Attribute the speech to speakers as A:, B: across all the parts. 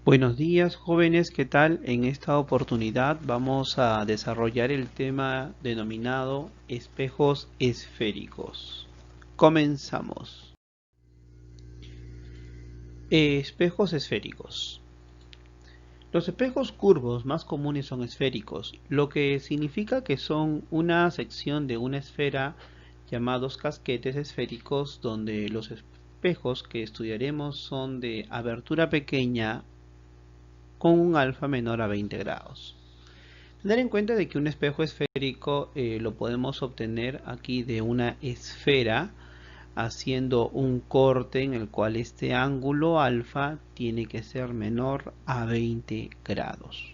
A: Buenos días, jóvenes, ¿qué tal? En esta oportunidad vamos a desarrollar el tema denominado espejos esféricos. Comenzamos. Espejos esféricos. Los espejos curvos más comunes son esféricos, lo que significa que son una sección de una esfera llamados casquetes esféricos, donde los espejos que estudiaremos son de abertura pequeña con un alfa menor a 20 grados. Tener en cuenta de que un espejo esférico lo podemos obtener aquí de una esfera haciendo un corte en el cual este ángulo alfa tiene que ser menor a 20 grados.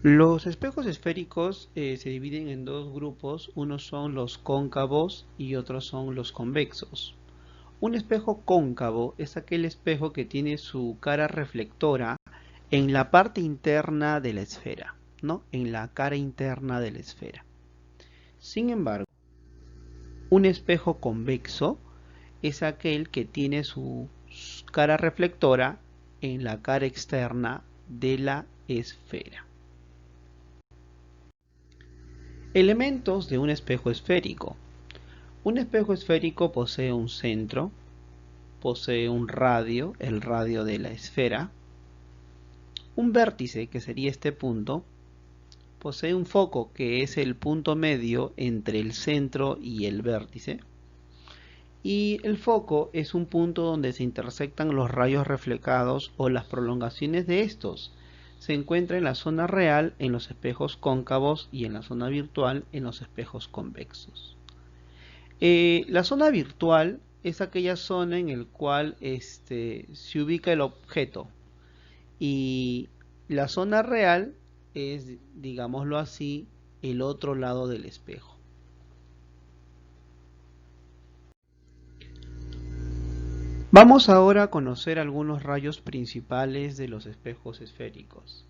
A: Los espejos esféricos se dividen en dos grupos, unos son los cóncavos y otros son los convexos. Un espejo cóncavo es aquel espejo que tiene su cara reflectora en la parte interna de la esfera, ¿no? En la cara interna de la esfera. Sin embargo, un espejo convexo es aquel que tiene su cara reflectora en la cara externa de la esfera. Elementos de un espejo esférico. Un espejo esférico posee un centro, posee un radio, el radio de la esfera, un vértice, que sería este punto, posee un foco, que es el punto medio entre el centro y el vértice, y el foco es un punto donde se intersectan los rayos reflejados o las prolongaciones de estos. Se encuentra en la zona real en los espejos cóncavos y en la zona virtual en los espejos convexos. La zona virtual es aquella zona en la cual se ubica el objeto, y la zona real es, digámoslo así, el otro lado del espejo. Vamos ahora a conocer algunos rayos principales de los espejos esféricos.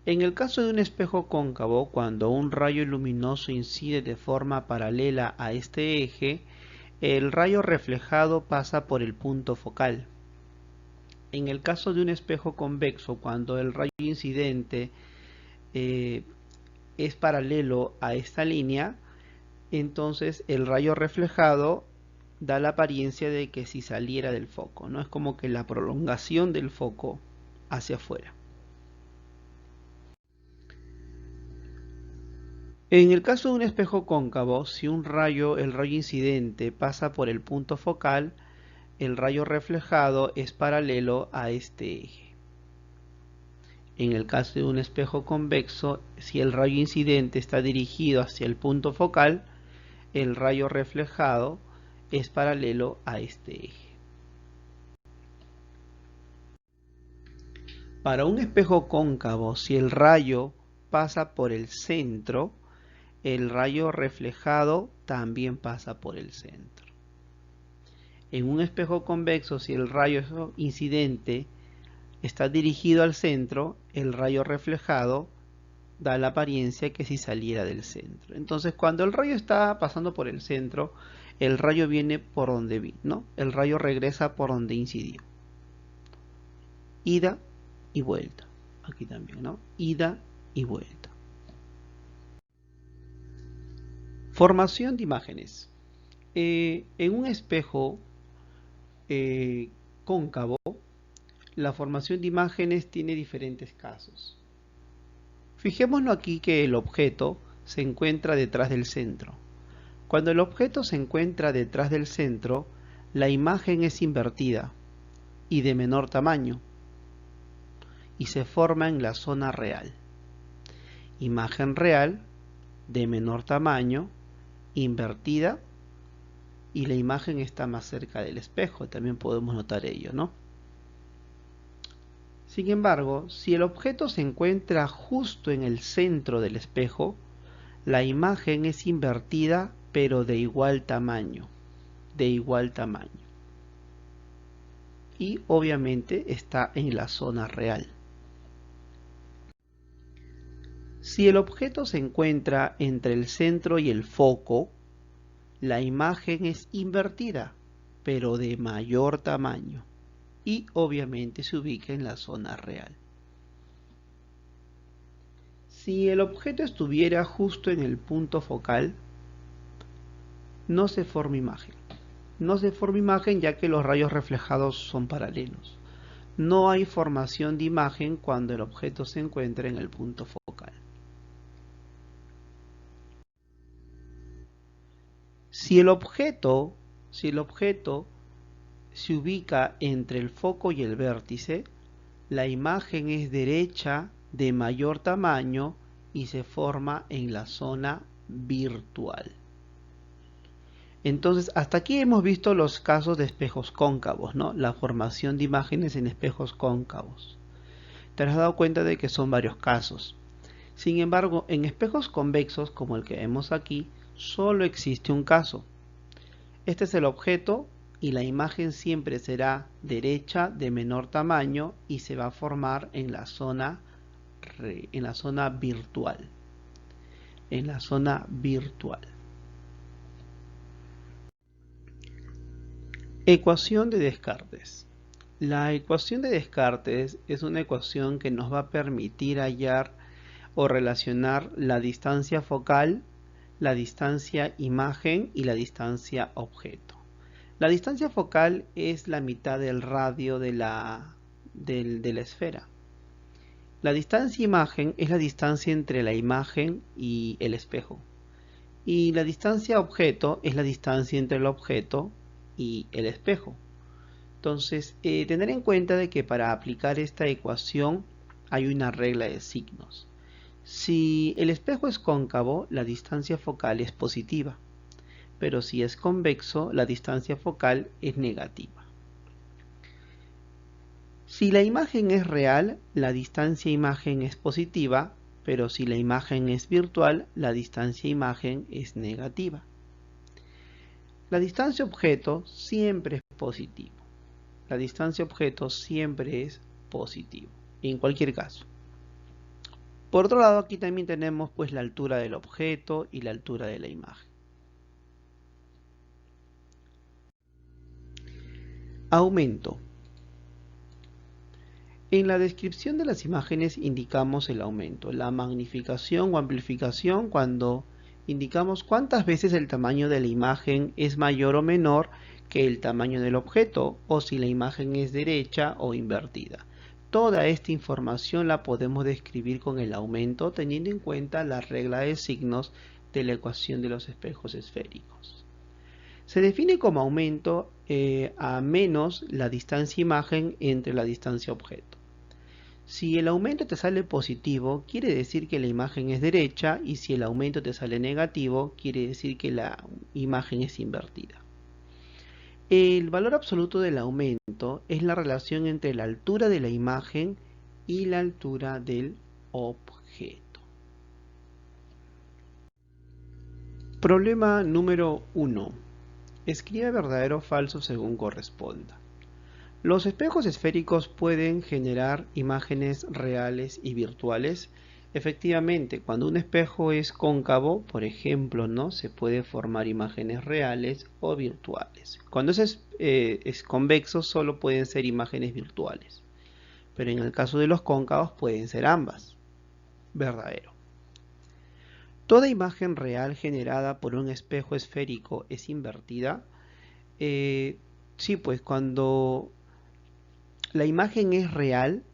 A: En el caso de un espejo cóncavo, cuando un rayo luminoso incide de forma paralela a este eje, el rayo reflejado pasa por el punto focal. En el caso de un espejo convexo, cuando el rayo incidente es paralelo a esta línea, entonces el rayo reflejado da la apariencia de que si saliera del foco, ¿no? Es como que la prolongación del foco hacia afuera. En el caso de un espejo cóncavo, si el rayo incidente pasa por el punto focal, el rayo reflejado es paralelo a este eje. En el caso de un espejo convexo, si el rayo incidente está dirigido hacia el punto focal, el rayo reflejado es paralelo a este eje. Para un espejo cóncavo, si el rayo pasa por el centro, el rayo reflejado también pasa por el centro. En un espejo convexo, si el rayo incidente está dirigido al centro, el rayo reflejado da la apariencia que si saliera del centro. Entonces, cuando el rayo está pasando por el centro, el rayo viene por donde vino, ¿no? El rayo regresa por donde incidió. Ida y vuelta. Aquí también, ¿no? Ida y vuelta. Formación de imágenes. En un espejo cóncavo, la formación de imágenes tiene diferentes casos. Fijémonos aquí que el objeto se encuentra detrás del centro. Cuando el objeto se encuentra detrás del centro, la imagen es invertida y de menor tamaño, y se forma en la zona real. Imagen real, de menor tamaño, invertida, y la imagen está más cerca del espejo. También podemos notar ello, ¿no? Sin embargo, si el objeto se encuentra justo en el centro del espejo, la imagen es invertida, pero de igual tamaño. Y obviamente está en la zona real. Si el objeto se encuentra entre el centro y el foco, la imagen es invertida, pero de mayor tamaño, y obviamente se ubica en la zona real. Si el objeto estuviera justo en el punto focal, no se forma imagen. No se forma imagen ya que los rayos reflejados son paralelos. No hay formación de imagen cuando el objeto se encuentra en el punto focal. Si el objeto se ubica entre el foco y el vértice, la imagen es derecha de mayor tamaño y se forma en la zona virtual. Entonces, hasta aquí hemos visto los casos de espejos cóncavos, ¿no? La formación de imágenes en espejos cóncavos. Te has dado cuenta de que son varios casos. Sin embargo, en espejos convexos, como el que vemos aquí, solo existe un caso. Este es el objeto y la imagen siempre será derecha de menor tamaño y se va a formar en la zona virtual. En la zona virtual. Ecuación de Descartes. La ecuación de Descartes es una ecuación que nos va a permitir hallar o relacionar la distancia focal, la distancia imagen y la distancia objeto. La distancia focal es la mitad del radio de la esfera. La distancia imagen es la distancia entre la imagen y el espejo. Y la distancia objeto es la distancia entre el objeto y el espejo. Entonces, tener en cuenta de que para aplicar esta ecuación hay una regla de signos. Si el espejo es cóncavo, la distancia focal es positiva, pero si es convexo, la distancia focal es negativa. Si la imagen es real, la distancia imagen es positiva, pero si la imagen es virtual, la distancia imagen es negativa. La distancia objeto siempre es positivo. La distancia objeto siempre es positivo, en cualquier caso. Por otro lado, aquí también tenemos pues la altura del objeto y la altura de la imagen. Aumento. En la descripción de las imágenes indicamos el aumento, la magnificación o amplificación cuando indicamos cuántas veces el tamaño de la imagen es mayor o menor que el tamaño del objeto o si la imagen es derecha o invertida. Toda esta información la podemos describir con el aumento teniendo en cuenta la regla de signos de la ecuación de los espejos esféricos. Se define como aumento a menos la distancia imagen entre la distancia objeto. Si el aumento te sale positivo, quiere decir que la imagen es derecha, y si el aumento te sale negativo, quiere decir que la imagen es invertida. El valor absoluto del aumento es la relación entre la altura de la imagen y la altura del objeto. Problema número 1. Escribe verdadero o falso según corresponda. Los espejos esféricos pueden generar imágenes reales y virtuales. Efectivamente, cuando un espejo es cóncavo, por ejemplo, ¿no? Se puede formar imágenes reales o virtuales. Cuando es convexo, solo pueden ser imágenes virtuales. Pero en el caso de los cóncavos pueden ser ambas. Verdadero. Toda imagen real generada por un espejo esférico es invertida. Sí, pues cuando la imagen es real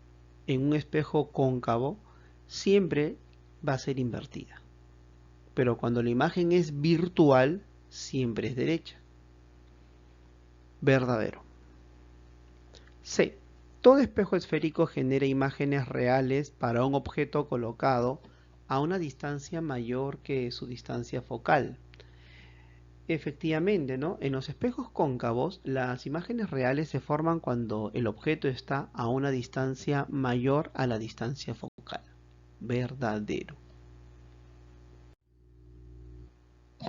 A: en un espejo cóncavo, siempre va a ser invertida. Pero cuando la imagen es virtual, siempre es derecha. Verdadero. C. Todo espejo esférico genera imágenes reales para un objeto colocado a una distancia mayor que su distancia focal. Efectivamente, ¿no? En los espejos cóncavos, las imágenes reales se forman cuando el objeto está a una distancia mayor a la distancia focal. Verdadero.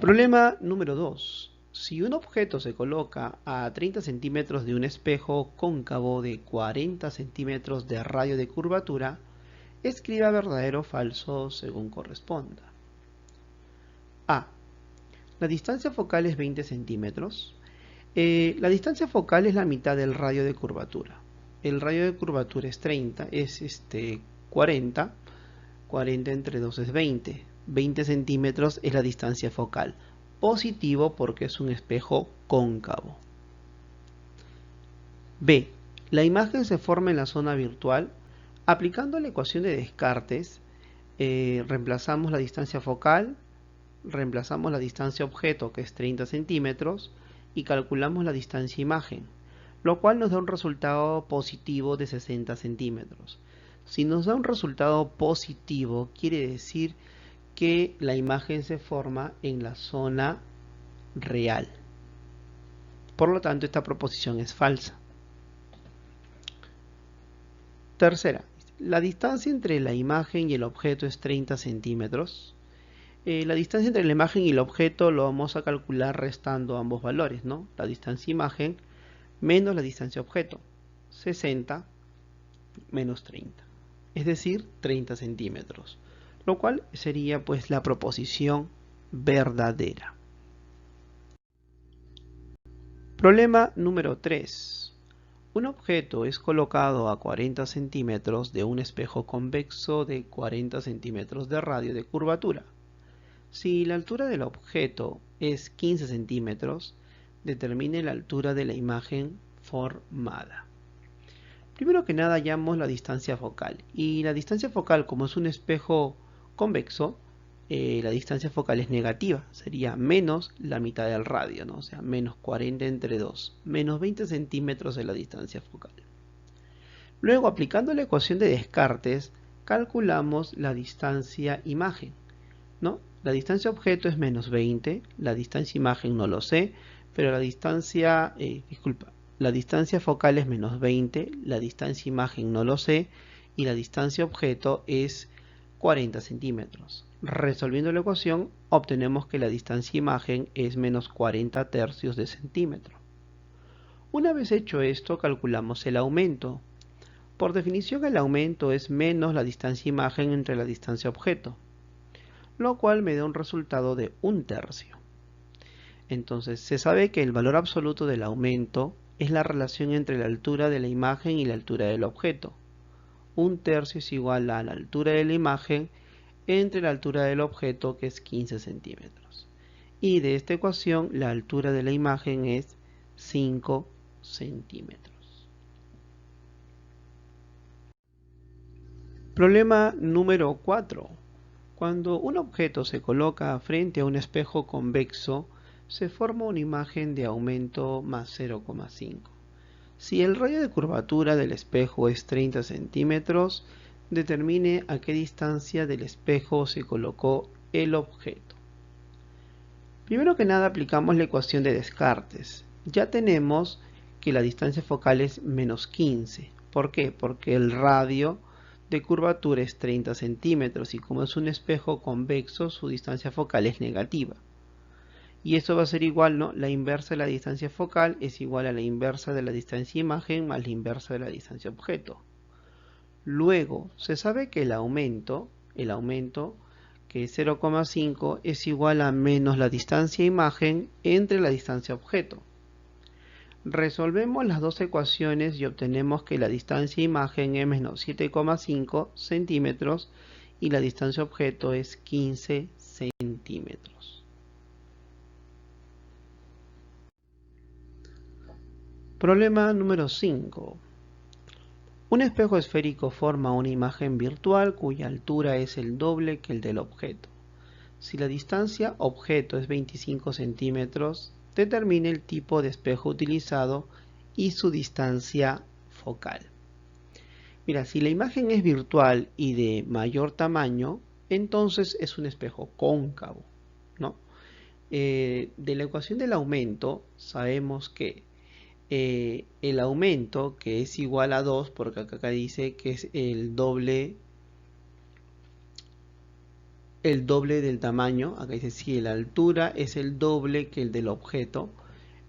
A: Problema número 2. Si un objeto se coloca a 30 centímetros de un espejo cóncavo de 40 centímetros de radio de curvatura, escriba verdadero o falso según corresponda. A. La distancia focal es 20 centímetros. La distancia focal es la mitad del radio de curvatura. el radio de curvatura es 30, es 40, 40 entre 2 es 20, 20 centímetros es la distancia focal. Positivo porque es un espejo cóncavo. B. La imagen se forma en la zona virtual. Aplicando la ecuación de Descartes, reemplazamos la distancia focal, reemplazamos la distancia objeto, que es 30 centímetros, y calculamos la distancia imagen, lo cual nos da un resultado positivo de 60 centímetros. Si nos da un resultado positivo, quiere decir que la imagen se forma en la zona real. Por lo tanto, esta proposición es falsa. Tercera, la distancia entre la imagen y el objeto es 30 centímetros. La distancia entre la imagen y el objeto lo vamos a calcular restando ambos valores, ¿no? La distancia imagen menos la distancia objeto, 60 menos 30, es decir, 30 centímetros, lo cual sería pues la proposición verdadera. Problema número 3. Un objeto es colocado a 40 centímetros de un espejo convexo de 40 centímetros de radio de curvatura. Si la altura del objeto es 15 centímetros, determine la altura de la imagen formada. Primero que nada hallamos la distancia focal. Y la distancia focal, como es un espejo convexo, la distancia focal es negativa. Sería menos la mitad del radio, ¿no? O sea, menos 40 entre 2. Menos 20 centímetros de la distancia focal. Luego, aplicando la ecuación de Descartes, calculamos la distancia imagen, ¿no? La distancia objeto es menos 20, la distancia imagen no lo sé, pero la distancia, la distancia focal es menos 20, la distancia imagen no lo sé, y la distancia objeto es 40 centímetros. Resolviendo la ecuación, obtenemos que la distancia imagen es menos 40 tercios de centímetro. Una vez hecho esto, calculamos el aumento. Por definición, el aumento es menos la distancia imagen entre la distancia objeto, lo cual me da un resultado de 1/3. Entonces se sabe que el valor absoluto del aumento es la relación entre la altura de la imagen y la altura del objeto. 1/3 es igual a la altura de la imagen entre la altura del objeto, que es 15 centímetros. Y de esta ecuación la altura de la imagen es 5 centímetros. Problema número 4. Cuando un objeto se coloca frente a un espejo convexo, se forma una imagen de aumento más 0,5. Si el radio de curvatura del espejo es 30 centímetros, determine a qué distancia del espejo se colocó el objeto. Primero que nada aplicamos la ecuación de Descartes. Ya tenemos que la distancia focal es menos 15. ¿Por qué? Porque el radio de curvatura es 30 centímetros y como es un espejo convexo, su distancia focal es negativa. Y eso va a ser igual, ¿no? La inversa de la distancia focal es igual a la inversa de la distancia imagen más la inversa de la distancia objeto. Luego, se sabe que el aumento que es 0,5 es igual a menos la distancia imagen entre la distancia objeto. Resolvemos las dos ecuaciones y obtenemos que la distancia imagen es menos 7,5 centímetros y la distancia objeto es 15 centímetros. Problema número 5. Un espejo esférico forma una imagen virtual cuya altura es el doble que el del objeto. Si la distancia objeto es 25 centímetros, determine el tipo de espejo utilizado y su distancia focal. Mira, si la imagen es virtual y de mayor tamaño, entonces es un espejo cóncavo, ¿no? De la ecuación del aumento sabemos que el aumento, que es igual a 2, porque acá dice que es el doble del tamaño. Acá dice si la altura es el doble que el del objeto,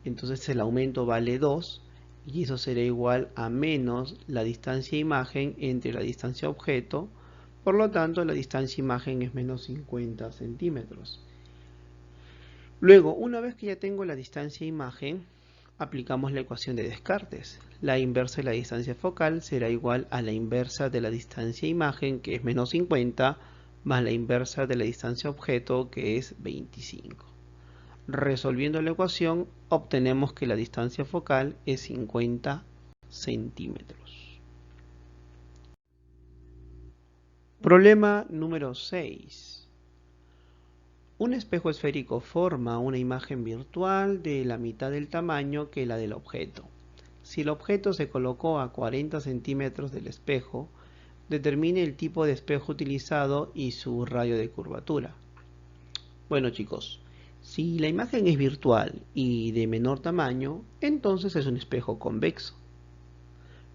A: entonces el aumento vale 2 y eso será igual a menos la distancia imagen entre la distancia objeto. Por lo tanto, la distancia imagen es menos 50 centímetros. Luego, una vez que ya tengo la distancia imagen, Aplicamos la ecuación de Descartes. La inversa de la distancia focal será igual a la inversa de la distancia imagen, que es menos 50, más la inversa de la distancia objeto, que es 25. Resolviendo la ecuación, obtenemos que la distancia focal es 50 centímetros. Problema número 6. Un espejo esférico forma una imagen virtual de la mitad del tamaño que la del objeto. Si el objeto se colocó a 40 centímetros del espejo, determine el tipo de espejo utilizado y su radio de curvatura. Bueno, chicos, si la imagen es virtual y de menor tamaño, entonces es un espejo convexo.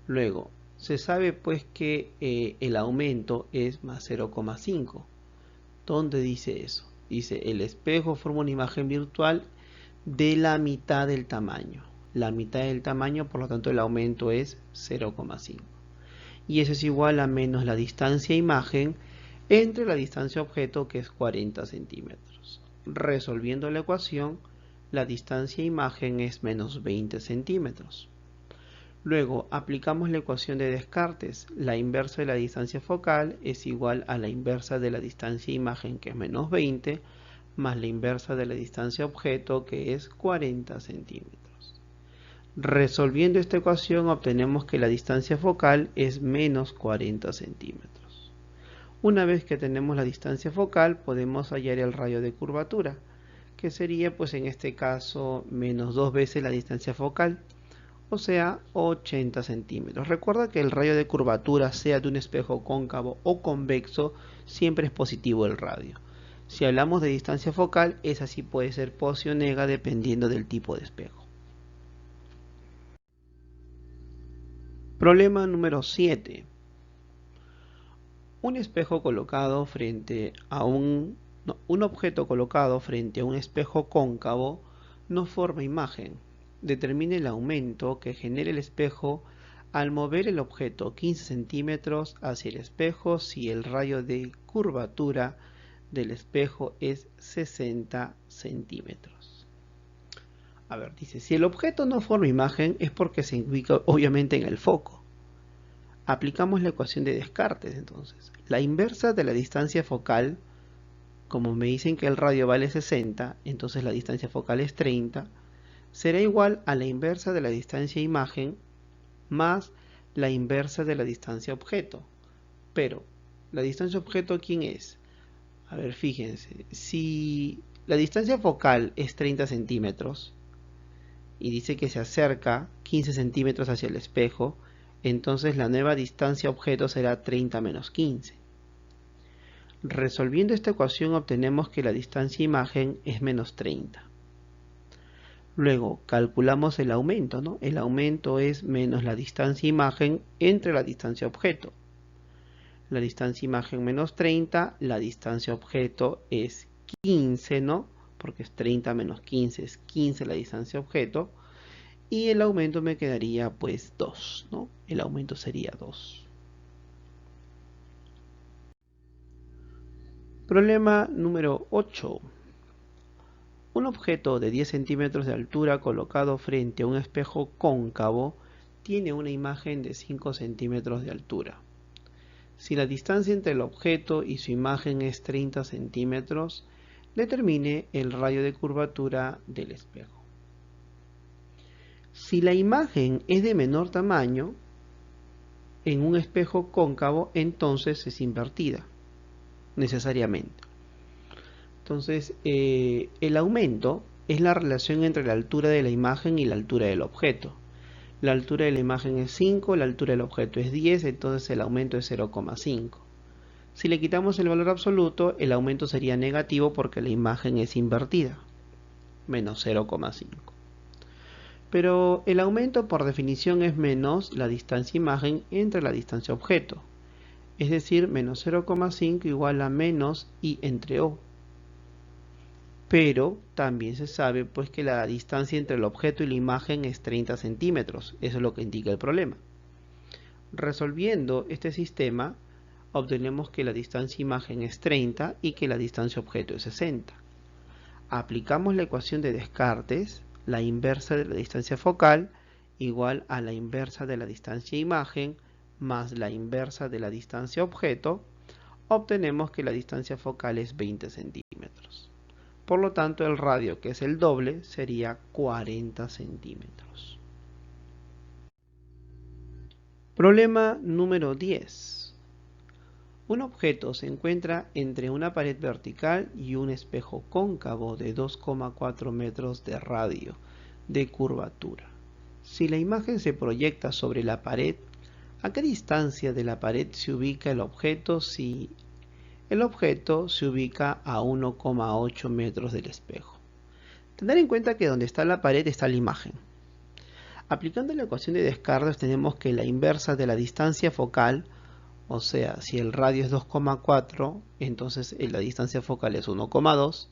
A: Luego, se sabe pues que el aumento es más 0,5. ¿Dónde dice eso? Dice, el espejo forma una imagen virtual de la mitad del tamaño. La mitad del tamaño, por lo tanto, el aumento es 0,5. Y eso es igual a menos la distancia imagen entre la distancia objeto, que es 40 centímetros. Resolviendo la ecuación, la distancia imagen es menos 20 centímetros. Luego, aplicamos la ecuación de Descartes. La inversa de la distancia focal es igual a la inversa de la distancia imagen, que es menos 20, más la inversa de la distancia objeto, que es 40 centímetros. Resolviendo esta ecuación, obtenemos que la distancia focal es menos 40 centímetros. Una vez que tenemos la distancia focal, podemos hallar el radio de curvatura, que sería, pues en este caso, menos 2 veces la distancia focal, o sea, 80 centímetros. Recuerda que el radio de curvatura, sea de un espejo cóncavo o convexo, siempre es positivo el radio. Si hablamos de distancia focal, esa sí puede ser positiva o negativa dependiendo del tipo de espejo. Problema número 7. Un espejo colocado frente a un objeto colocado frente a un espejo cóncavo no forma imagen. Determine el aumento que genera el espejo al mover el objeto 15 centímetros hacia el espejo si el radio de curvatura del espejo es 60 centímetros. A ver, dice, si el objeto no forma imagen es porque se ubica obviamente en el foco. Aplicamos la ecuación de Descartes entonces. La inversa de la distancia focal, como me dicen que el radio vale 60, entonces la distancia focal es 30, será igual a la inversa de la distancia imagen más la inversa de la distancia objeto. Pero, ¿la distancia objeto quién es? A ver, fíjense, si la distancia focal es 30 centímetros y dice que se acerca 15 centímetros hacia el espejo, entonces la nueva distancia objeto será 30 menos 15. Resolviendo esta ecuación obtenemos que la distancia imagen es menos 30. Luego calculamos el aumento, ¿no? El aumento es menos la distancia imagen entre la distancia objeto. La distancia imagen menos 30, la distancia objeto es 15, ¿no? Porque es 30 menos 15, es 15 la distancia objeto. Y el aumento me quedaría pues 2, ¿no? El aumento sería 2. Problema número 8. Un objeto de 10 centímetros de altura colocado frente a un espejo cóncavo tiene una imagen de 5 centímetros de altura. Si la distancia entre el objeto y su imagen es 30 centímetros, determine el radio de curvatura del espejo. Si la imagen es de menor tamaño, en un espejo cóncavo, entonces es invertida, necesariamente. Entonces, el aumento es la relación entre la altura de la imagen y la altura del objeto. La altura de la imagen es 5, la altura del objeto es 10, entonces el aumento es 0,5. Si le quitamos el valor absoluto, el aumento sería negativo porque la imagen es invertida, menos 0,5. Pero el aumento por definición es menos la distancia imagen entre la distancia objeto. Es decir, menos 0,5 igual a menos I entre O. Pero también se sabe pues que la distancia entre el objeto y la imagen es 30 centímetros. Eso es lo que indica el problema. Resolviendo este sistema, obtenemos que la distancia imagen es 30 y que la distancia objeto es 60. Aplicamos la ecuación de Descartes. la inversa de la distancia focal igual a la inversa de la distancia imagen más la inversa de la distancia objeto, obtenemos que la distancia focal es 20 centímetros. Por lo tanto, el radio, que es el doble, sería 40 centímetros. Problema número 10. Un objeto se encuentra entre una pared vertical y un espejo cóncavo de 2,4 metros de radio de curvatura. Si la imagen se proyecta sobre la pared, ¿a qué distancia de la pared se ubica el objeto si el objeto se ubica a 1,8 metros del espejo? Tener en cuenta que donde está la pared está la imagen. Aplicando la ecuación de Descartes tenemos que la inversa de la distancia focal, o sea, si el radio es 2,4, entonces la distancia focal es 1,2,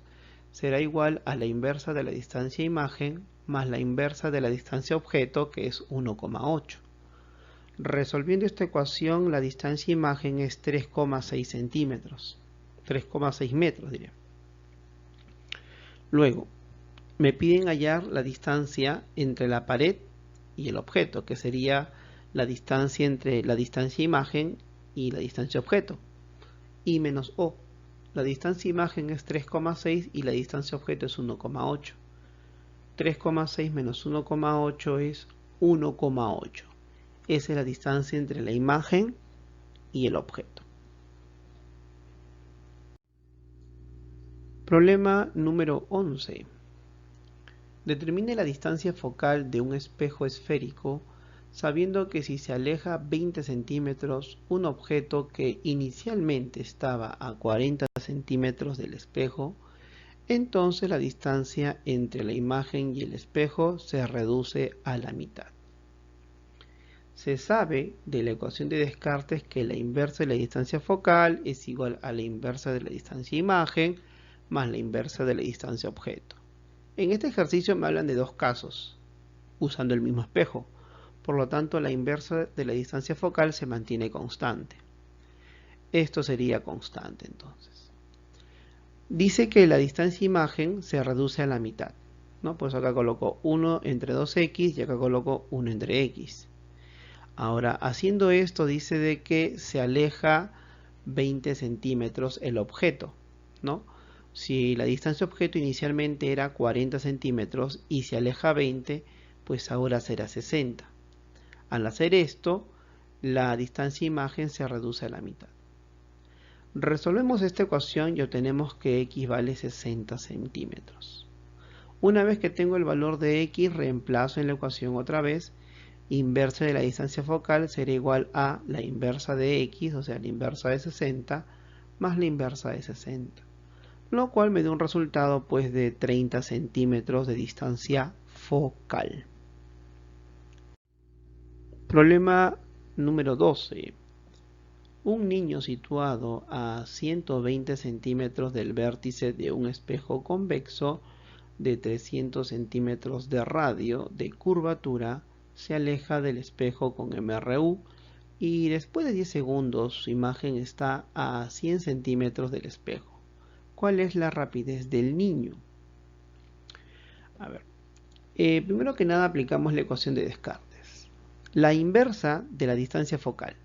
A: será igual a la inversa de la distancia imagen más la inversa de la distancia objeto, que es 1,8. Resolviendo esta ecuación, la distancia imagen es 3,6 centímetros. 3,6 metros, diría. Luego, me piden hallar la distancia entre la pared y el objeto, que sería la distancia entre la distancia imagen y la distancia objeto. I menos O. La distancia imagen es 3,6 y la distancia objeto es 1,8. 3,6 menos 1,8 es 1,8. Esa es la distancia entre la imagen y el objeto. Problema número 11. Determine la distancia focal de un espejo esférico sabiendo que si se aleja 20 centímetros, un objeto que inicialmente estaba a 40 centímetros del espejo, entonces la distancia entre la imagen y el espejo se reduce a la mitad. Se sabe de la ecuación de Descartes que la inversa de la distancia focal es igual a la inversa de la distancia imagen más la inversa de la distancia objeto. En este ejercicio me hablan de dos casos, usando el mismo espejo. Por lo tanto, la inversa de la distancia focal se mantiene constante. Esto sería constante entonces. Dice que la distancia imagen se reduce a la mitad, ¿no? Pues acá coloco 1 entre 2x y acá coloco 1 entre x. Ahora, haciendo esto, dice de que se aleja 20 centímetros el objeto, ¿no? Si la distancia objeto inicialmente era 40 centímetros y se aleja 20, pues ahora será 60. Al hacer esto, la distancia imagen se reduce a la mitad. Resolvemos esta ecuación y obtenemos que x vale 60 centímetros. Una vez que tengo el valor de x, reemplazo en la ecuación otra vez. Inversa de la distancia focal será igual a la inversa de x, o sea, la inversa de 60, más la inversa de 60. Lo cual me da un resultado pues de 30 centímetros de distancia focal. Problema número 12. Un niño situado a 120 centímetros del vértice de un espejo convexo de 300 centímetros de radio de curvatura se aleja del espejo con MRU y después de 10 segundos su imagen está a 100 centímetros del espejo. ¿Cuál es la rapidez del niño? A ver, primero que nada aplicamos la ecuación de Descartes. La inversa de la distancia focal.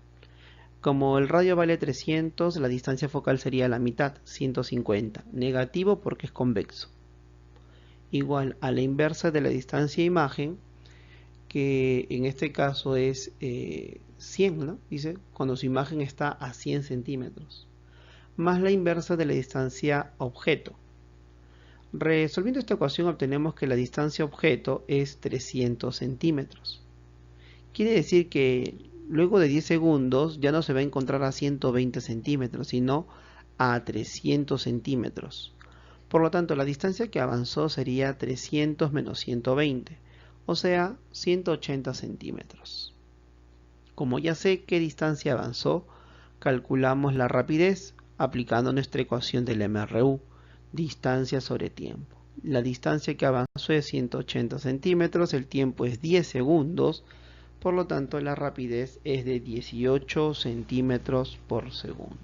A: Como el radio vale 300, la distancia focal sería la mitad, 150. Negativo porque es convexo. Igual a la inversa de la distancia imagen, que en este caso es 100, ¿no? Dice, cuando su imagen está a 100 centímetros. Más la inversa de la distancia objeto. Resolviendo esta ecuación obtenemos que la distancia objeto es 300 centímetros. Quiere decir que luego de 10 segundos ya no se va a encontrar a 120 centímetros, sino a 300 centímetros. Por lo tanto, la distancia que avanzó sería 300 menos 120, o sea, 180 centímetros. Como ya sé qué distancia avanzó, calculamos la rapidez aplicando nuestra ecuación del MRU, distancia sobre tiempo. La distancia que avanzó es 180 centímetros, el tiempo es 10 segundos, por lo tanto la rapidez es de 18 centímetros por segundo.